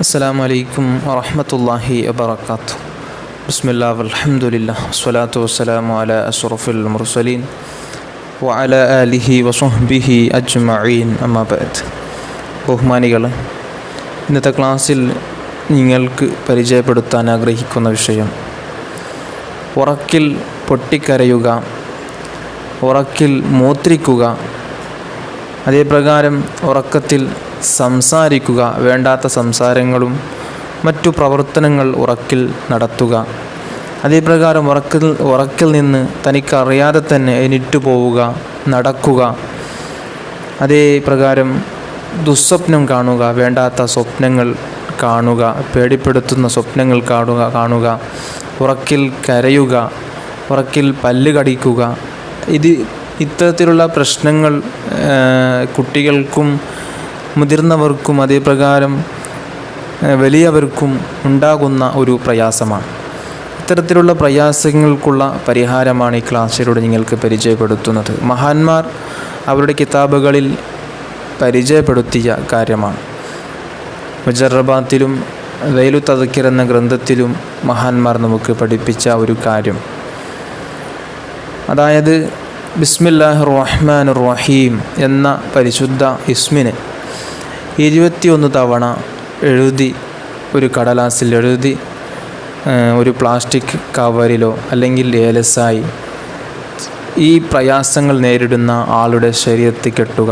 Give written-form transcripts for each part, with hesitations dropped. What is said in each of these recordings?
അസ്സലാമു അലൈക്കും വറഹ്മത്തുള്ളാഹി വബറകാതുഹു. ബിസ്മില്ലാഹി വൽഹംദുലില്ലാഹി വസ്സലാത്തു വസ്സലാമു അലാ അഷ്റഫിൽ മുർസലീൻ വഅലാ ആലിഹി വസ്വഹ്ബിഹി അജ്മഈൻ. അമ്മാ ബഅദ്. ബഹുമാനികളെ, ഇന്നത്തെ ക്ലാസ്സിൽ നിങ്ങൾക്ക് പരിചയപ്പെടുത്താൻ ആഗ്രഹിക്കുന്ന വിഷയം ഉറക്കിൽ പൊട്ടിക്കരയുക, ഉറക്കിൽ മൂത്രിക്കുക, അതേപ്രകാരം ഉറക്കത്തിൽ സംസാരിക്കുക, വേണ്ടാത്ത സംസാരങ്ങളും മറ്റു പ്രവർത്തനങ്ങൾ ഉറക്കിൽ നടത്തുക, അതേപ്രകാരം ഉറക്കിൽ നിന്ന് തനിക്കറിയാതെ തന്നെ എണീറ്റു പോവുക, നടക്കുക, അതേപ്രകാരം ദുസ്വപ്നം കാണുക, വേണ്ടാത്ത സ്വപ്നങ്ങൾ കാണുക, പേടിപ്പെടുത്തുന്ന സ്വപ്നങ്ങൾ കാണുക, ഉറക്കിൽ കരയുക, ഉറക്കിൽ പല്ല് കടിക്കുക. ഇത്തരത്തിലുള്ള പ്രശ്നങ്ങൾ കുട്ടികൾക്കും മുതിർന്നവർക്കും അതേപ്രകാരം വലിയവർക്കും ഉണ്ടാകുന്ന ഒരു പ്രയാസമാണ്. ഇത്തരത്തിലുള്ള പ്രയാസങ്ങൾക്കുള്ള പരിഹാരമാണ് ഈ ക്ലാസ്സിലൂടെ നിങ്ങൾക്ക് പരിചയപ്പെടുത്തുന്നത്. മഹാന്മാർ അവരുടെ കിതാബുകളിൽ പരിചയപ്പെടുത്തിയ കാര്യമാണ്. മുജറബാത്തിലും ലൈലു തദ്കിർ എന്ന ഗ്രന്ഥത്തിലും മഹാന്മാർ നമുക്ക് പഠിപ്പിച്ച ഒരു കാര്യം, അതായത് ബിസ്മില്ലാഹിർ റഹ്മാനിർ റഹീം എന്ന പരിശുദ്ധ ഇസ്മിനെ 21 തവണ എഴുതി, ഒരു കടലാസിൽ എഴുതി ഒരു പ്ലാസ്റ്റിക് കവറിലോ അല്ലെങ്കിൽ ഏലസായി ഈ പ്രയാസങ്ങൾ നേരിടുന്ന ആളുടെ ശരീരത്തിൽ കെട്ടുക,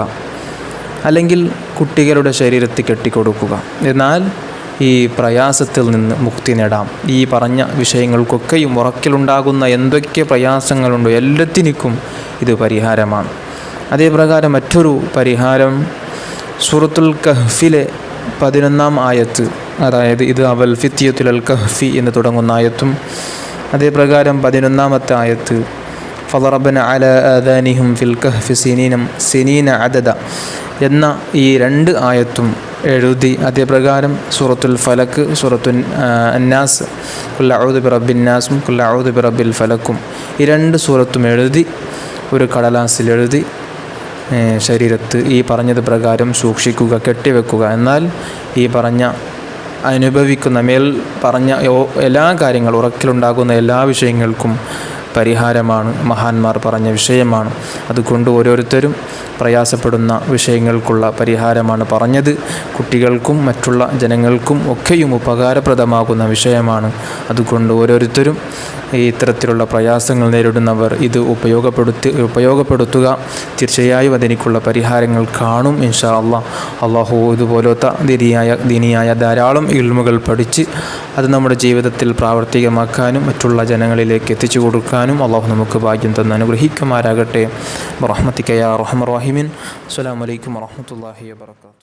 അല്ലെങ്കിൽ കുട്ടികളുടെ ശരീരത്തിൽ കെട്ടിക്കൊടുക്കുക. എന്നാൽ ഈ പ്രയാസത്തിൽ നിന്ന് മുക്തി നേടാം. ഈ പറഞ്ഞ വിഷയങ്ങൾക്കൊക്കെയും ഉറക്കിലുണ്ടാകുന്ന എന്തൊക്കെ പ്രയാസങ്ങളുണ്ടോ എല്ലാത്തിനും ഇത് പരിഹാരമാണ്. അതേപ്രകാരം മറ്റൊരു പരിഹാരം സൂറത്തുൽ കഹ്ഫിലെ 11-ാം ആയത്ത്, അതായത് ഇത് അവൽ ഫിത്യത്തുൽ കഹ്ഫി എന്ന് തുടങ്ങുന്ന ആയത്തും, അതേപ്രകാരം 11-ാമത്തെ ആയത്ത് ഫളറബ്ന അലാ ആദാനിഹിം ഫിൽ കഹ്ഫി സിനീന അദദ എന്ന ഈ 2 ആയത്തും എഴുതി, അതേപ്രകാരം സൂറത്തുൽ ഫലക്ക്, സൂറത്തുൽ അന്നാസ്, ഖുൽ അഊദു ബിറബ്ബിന്നാസും ഖുൽ അഊദു ബിറബ്ബിൽ ഫലക്കും, ഈ 2 സൂറത്തും എഴുതി ഒരു കടലാസിൽ എഴുതി ശരീരത്ത് ഈ പറഞ്ഞത് പ്രകാരം സൂക്ഷിക്കുക, കെട്ടിവെക്കുക. എന്നാൽ ഈ പറഞ്ഞ അനുഭവിക്കുന്ന മേൽ പറഞ്ഞ എല്ലാ കാര്യങ്ങളും, ഉറക്കിലുണ്ടാകുന്ന എല്ലാ വിഷയങ്ങൾക്കും പരിഹാരമാണ്. മഹാന്മാർ പറഞ്ഞ വിഷയമാണ്. അതുകൊണ്ട് ഓരോരുത്തരും പ്രയാസപ്പെടുന്ന വിഷയങ്ങൾക്കുള്ള പരിഹാരമാണ് പറഞ്ഞത്. കുട്ടികൾക്കും മറ്റുള്ള ജനങ്ങൾക്കും ഒക്കെയും ഉപകാരപ്രദമാകുന്ന വിഷയമാണ്. അതുകൊണ്ട് ഓരോരുത്തരും ഇത്തരത്തിലുള്ള പ്രയാസങ്ങൾ നേരിടുന്നവർ ഇത് ഉപയോഗപ്പെടുത്തുക. തീർച്ചയായും അതിനുള്ള പരിഹാരങ്ങൾ കാണും ഇൻഷാ അല്ലാഹ്. അള്ളാഹു ഇതുപോലത്തെ ദീനിയായ ധാരാളം ഇൽമുകൾ പഠിച്ച് അത് നമ്മുടെ ജീവിതത്തിൽ പ്രാവർത്തികമാക്കാനും മറ്റുള്ള ജനങ്ങളിലേക്ക് എത്തിച്ചു കൊടുക്കാനും അള്ളാഹു നമുക്ക് ഭാഗ്യം തന്ന് അനുഗ്രഹിക്കുമാരാകട്ടെ. ബിറഹ്മതിക യാ അർഹമർ റഹീമീൻ. അസ്സലാമു അലൈക്കും വറഹ്മത്തുള്ളാഹി വബറകാതുഹു.